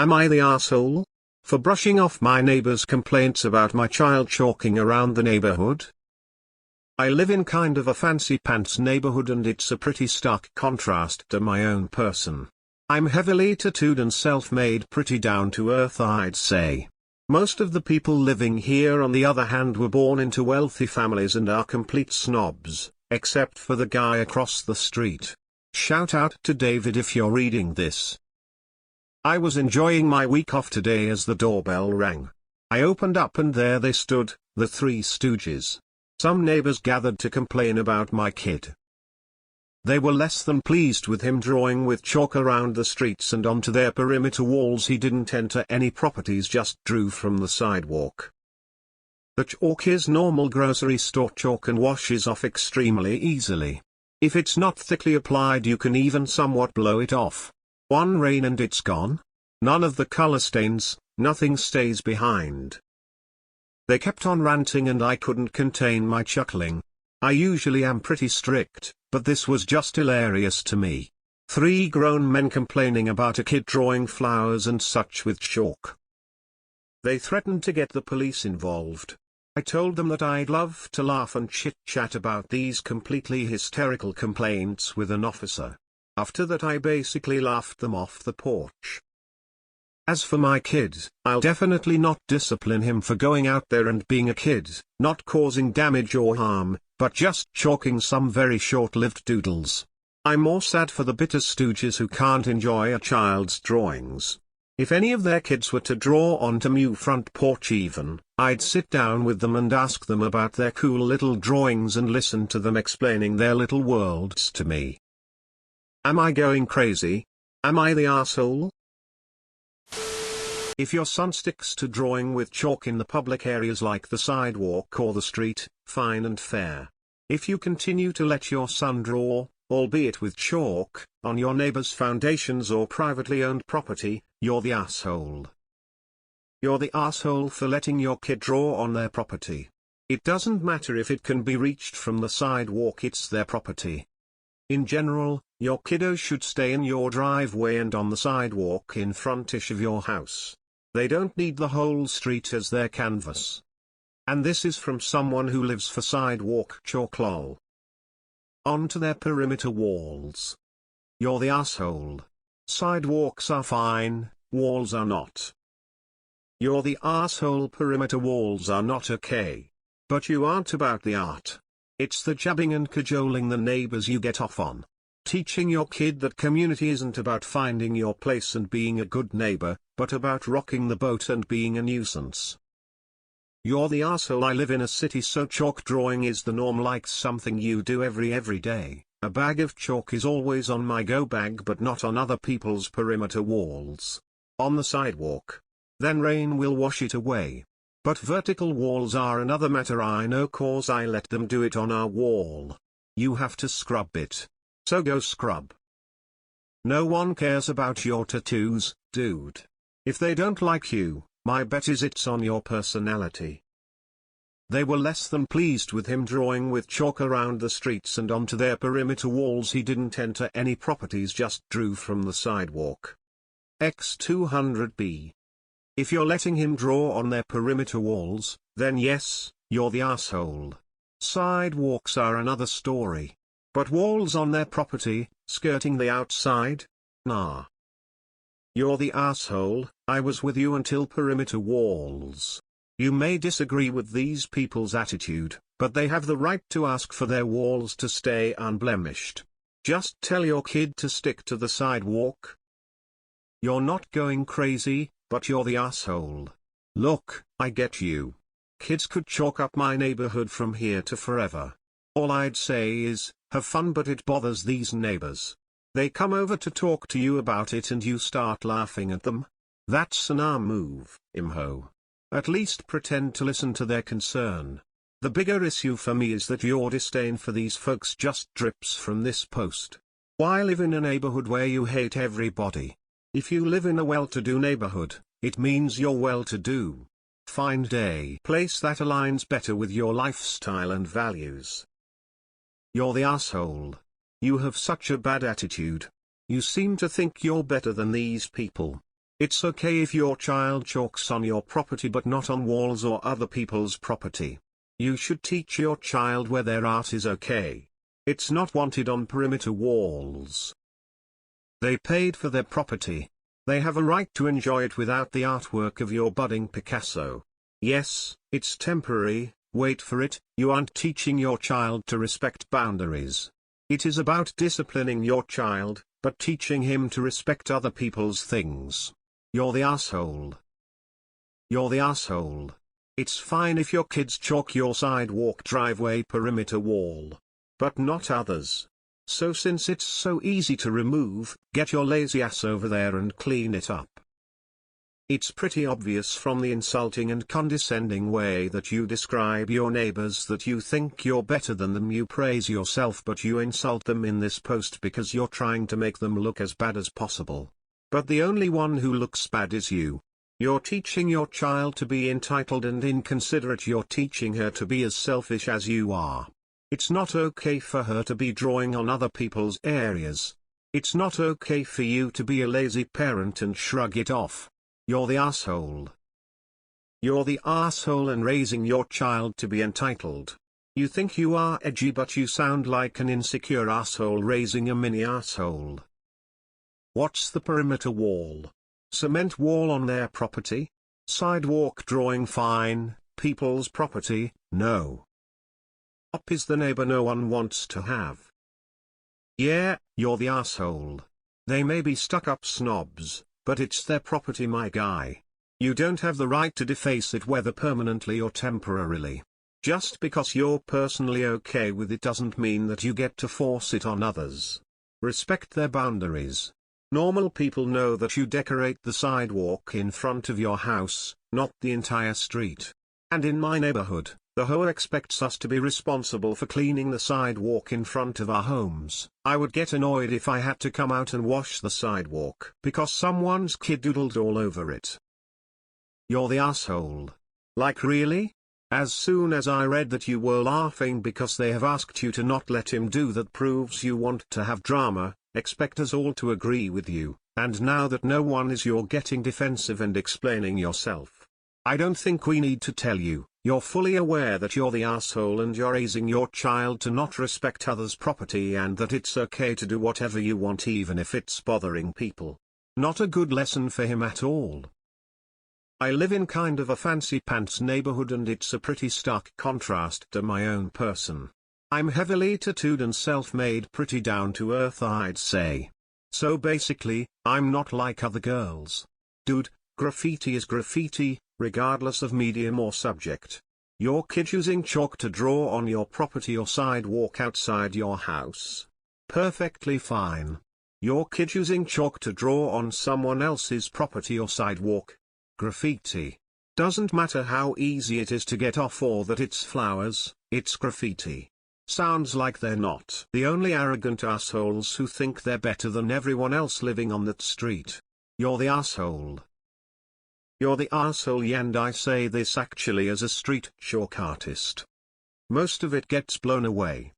Am I the asshole? For brushing off my neighbor's complaints about my child chalking around the neighborhood? I live in kind of a fancy pants neighborhood and it's a pretty stark contrast to my own person. I'm heavily tattooed and self-made, pretty down to earth, I'd say. Most of the people living here on the other hand were born into wealthy families and are complete snobs, except for the guy across the street. Shout out to David if you're reading this. I was enjoying my week off today as the doorbell rang. I opened up and there they stood, the Three Stooges. Some neighbors gathered to complain about my kid. They were less than pleased with him drawing with chalk around the streets and onto their perimeter walls. He didn't enter any properties, just drew from the sidewalk. The chalk is normal grocery store chalk and washes off extremely easily. If it's not thickly applied you can even somewhat blow it off. One rain and it's gone. None of the color stains, nothing stays behind. They kept on ranting and I couldn't contain my chuckling. I usually am pretty strict, but this was just hilarious to me. Three grown men complaining about a kid drawing flowers and such with chalk. They threatened to get the police involved. I told them that I'd love to laugh and chit-chat about these completely hysterical complaints with an officer. After that I basically laughed them off the porch. As for my kid, I'll definitely not discipline him for going out there and being a kid, not causing damage or harm, but just chalking some very short-lived doodles. I'm more sad for the bitter stooges who can't enjoy a child's drawings. If any of their kids were to draw onto my front porch even, I'd sit down with them and ask them about their cool little drawings and listen to them explaining their little worlds to me. Am I going crazy? Am I the asshole? If your son sticks to drawing with chalk in the public areas like the sidewalk or the street, fine and fair. If you continue to let your son draw, albeit with chalk, on your neighbor's foundations or privately owned property, you're the asshole. You're the asshole for letting your kid draw on their property. It doesn't matter if it can be reached from the sidewalk, it's their property. In general, your kiddo should stay in your driveway and on the sidewalk in frontish of your house. They don't need the whole street as their canvas. And this is from someone who lives for sidewalk chalk lol. Onto their perimeter walls. You're the asshole. Sidewalks are fine, walls are not. You're the asshole, perimeter walls are not okay. But you aren't about the art. It's the jabbing and cajoling the neighbors you get off on. Teaching your kid that community isn't about finding your place and being a good neighbor, but about rocking the boat and being a nuisance. You're the asshole. I live in a city so chalk drawing is the norm, like something you do every day. A bag of chalk is always on my go bag but not on other people's perimeter walls. On the sidewalk. Then rain will wash it away. But vertical walls are another matter, I know, cause I let them do it on our wall. You have to scrub it. So go scrub. No one cares about your tattoos, dude. If they don't like you, my bet is it's on your personality. They were less than pleased with him drawing with chalk around the streets and onto their perimeter walls. He didn't enter any properties, just drew from the sidewalk. X200B. If you're letting him draw on their perimeter walls, then yes, you're the asshole. Sidewalks are another story. But walls on their property, skirting the outside? Nah. You're the asshole. I was with you until perimeter walls. You may disagree with these people's attitude, but they have the right to ask for their walls to stay unblemished. Just tell your kid to stick to the sidewalk. You're not going crazy, but you're the asshole. Look, I get you. Kids could chalk up my neighborhood from here to forever. All I'd say is, have fun, but it bothers these neighbors. They come over to talk to you about it and you start laughing at them. That's an arm move, imho. At least pretend to listen to their concern. The bigger issue for me is that your disdain for these folks just drips from this post. Why live in a neighborhood where you hate everybody? If you live in a well-to-do neighborhood, it means you're well-to-do. Find a place that aligns better with your lifestyle and values. You're the asshole. You have such a bad attitude. You seem to think you're better than these people. It's okay if your child chalks on your property but not on walls or other people's property. You should teach your child where their art is okay. It's not wanted on perimeter walls. They paid for their property. They have a right to enjoy it without the artwork of your budding Picasso. Yes, it's temporary, wait for it. You aren't teaching your child to respect boundaries. It is about disciplining your child, but teaching him to respect other people's things. You're the asshole. You're the asshole. It's fine if your kids chalk your sidewalk, driveway, perimeter wall. But not others. So since it's so easy to remove, get your lazy ass over there and clean it up. It's pretty obvious from the insulting and condescending way that you describe your neighbors that you think you're better than them. You praise yourself but you insult them in this post because you're trying to make them look as bad as possible. But the only one who looks bad is you. You're teaching your child to be entitled and inconsiderate. You're teaching her to be as selfish as you are. It's not okay for her to be drawing on other people's areas. It's not okay for you to be a lazy parent and shrug it off. You're the asshole. You're the asshole in raising your child to be entitled. You think you are edgy but you sound like an insecure asshole raising a mini asshole. What's the perimeter wall? Cement wall on their property? Sidewalk drawing fine, people's property, no. Up is the neighbor no one wants to have. Yeah, you're the asshole. They may be stuck-up snobs, but it's their property, my guy. You don't have the right to deface it whether permanently or temporarily. Just because you're personally okay with it doesn't mean that you get to force it on others. Respect their boundaries. Normal people know that you decorate the sidewalk in front of your house, not the entire street. And in my neighborhood, the hoe expects us to be responsible for cleaning the sidewalk in front of our homes. I would get annoyed if I had to come out and wash the sidewalk because someone's kid doodled all over it. You're the asshole. Like really? As soon as I read that you were laughing because they have asked you to not let him do that proves you want to have drama, expect us all to agree with you, and now that no one is, you're getting defensive and explaining yourself. I don't think we need to tell you. You're fully aware that you're the asshole and you're raising your child to not respect others' property and that it's okay to do whatever you want even if it's bothering people. Not a good lesson for him at all. I live in kind of a fancy pants neighborhood and it's a pretty stark contrast to my own person. I'm heavily tattooed and self-made, pretty down to earth I'd say. So basically, I'm not like other girls. Dude, graffiti is graffiti, regardless of medium or subject. Your kid using chalk to draw on your property or sidewalk outside your house. Perfectly fine. Your kid using chalk to draw on someone else's property or sidewalk. Graffiti. Doesn't matter how easy it is to get off or that it's flowers, it's graffiti. Sounds like they're not the only arrogant assholes who think they're better than everyone else living on that street. You're the asshole. You're the asshole, and I say this actually as a street chalk artist. Most of it gets blown away.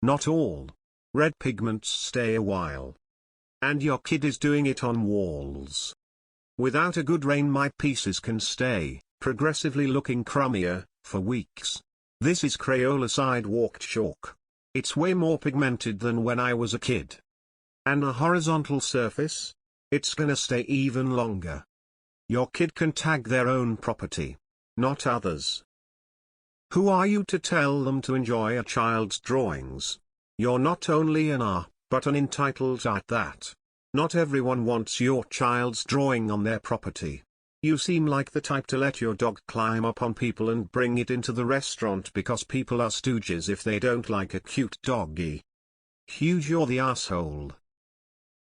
Not all. Red pigments stay a while. And your kid is doing it on walls. Without a good rain my pieces can stay, progressively looking crummier, for weeks. This is Crayola sidewalk chalk. It's way more pigmented than when I was a kid. And a horizontal surface? It's gonna stay even longer. Your kid can tag their own property, not others. Who are you to tell them to enjoy a child's drawings? You're not only but an entitled at that. Not everyone wants your child's drawing on their property. You seem like the type to let your dog climb up on people and bring it into the restaurant because people are stooges if they don't like a cute doggy. Huge, you're the asshole.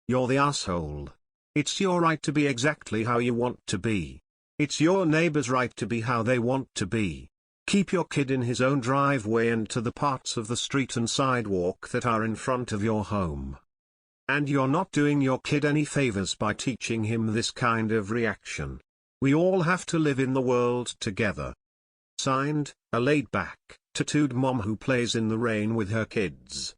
You're the asshole. It's your right to be exactly how you want to be. It's your neighbor's right to be how they want to be. Keep your kid in his own driveway and to the parts of the street and sidewalk that are in front of your home. And you're not doing your kid any favors by teaching him this kind of reaction. We all have to live in the world together. Signed, a laid-back, tattooed mom who plays in the rain with her kids.